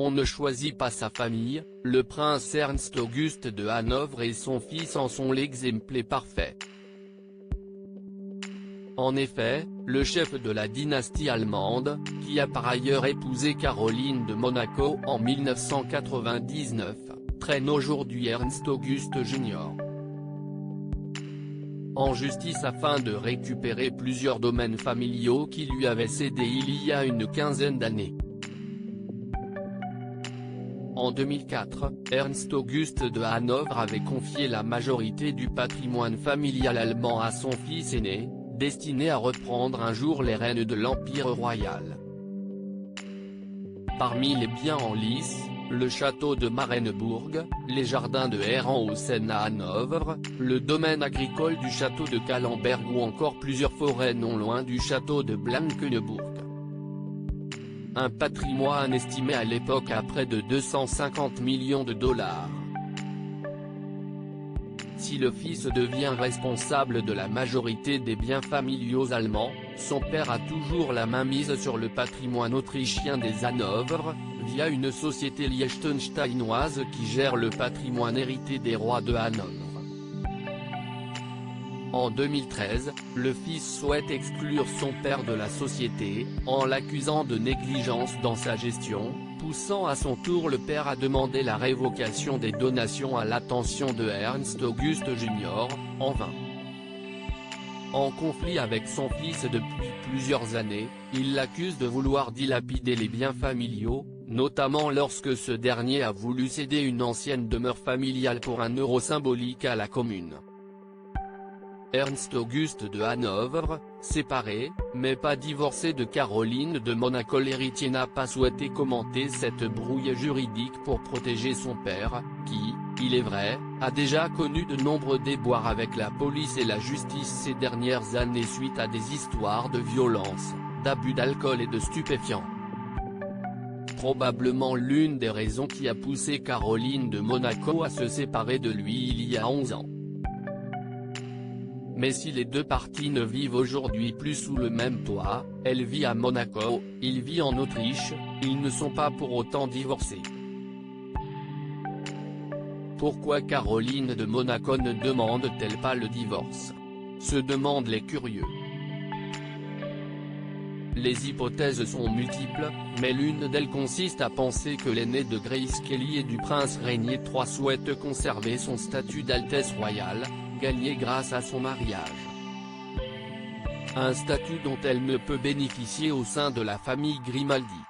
On ne choisit pas sa famille, le prince Ernst Auguste de Hanovre et son fils en sont l'exemple parfait. En effet, le chef de la dynastie allemande, qui a par ailleurs épousé Caroline de Monaco en 1999, traîne aujourd'hui Ernst Auguste Jr. en justice afin de récupérer plusieurs domaines familiaux qui lui avaient cédés il y a une quinzaine d'années. En 2004, Ernst Auguste de Hanovre avait confié la majorité du patrimoine familial allemand à son fils aîné, destiné à reprendre un jour les rênes de l'Empire royal. Parmi les biens en lice, le château de Marenbourg, les jardins de Herrenhausen à Hanovre, le domaine agricole du château de Calenberg ou encore plusieurs forêts non loin du château de Blankenburg. Un patrimoine estimé à l'époque à près de 250 millions de dollars. Si le fils devient responsable de la majorité des biens familiaux allemands, son père a toujours la main mise sur le patrimoine autrichien des Hanovre, via une société liechtensteinoise qui gère le patrimoine hérité des rois de Hanovre. En 2013, le fils souhaite exclure son père de la société, en l'accusant de négligence dans sa gestion, poussant à son tour le père à demander la révocation des donations à l'attention de Ernst Auguste Jr., en vain. En conflit avec son fils depuis plusieurs années, il l'accuse de vouloir dilapider les biens familiaux, notamment lorsque ce dernier a voulu céder une ancienne demeure familiale pour un euro symbolique à la commune. Ernst Auguste de Hanovre, séparé, mais pas divorcé de Caroline de Monaco, l'héritier n'a pas souhaité commenter cette brouille juridique pour protéger son père, qui, il est vrai, a déjà connu de nombreux déboires avec la police et la justice ces dernières années suite à des histoires de violence, d'abus d'alcool et de stupéfiants. Probablement l'une des raisons qui a poussé Caroline de Monaco à se séparer de lui il y a 11 ans. Mais si les deux parties ne vivent aujourd'hui plus sous le même toit, elle vit à Monaco, il vit en Autriche, ils ne sont pas pour autant divorcés. Pourquoi Caroline de Monaco ne demande-t-elle pas le divorce? Se demandent les curieux. Les hypothèses sont multiples, mais l'une d'elles consiste à penser que l'aîné de Grace Kelly et du prince Rainier III souhaite conserver son statut d'altesse royale, gagné grâce à son mariage. Un statut dont elle ne peut bénéficier au sein de la famille Grimaldi.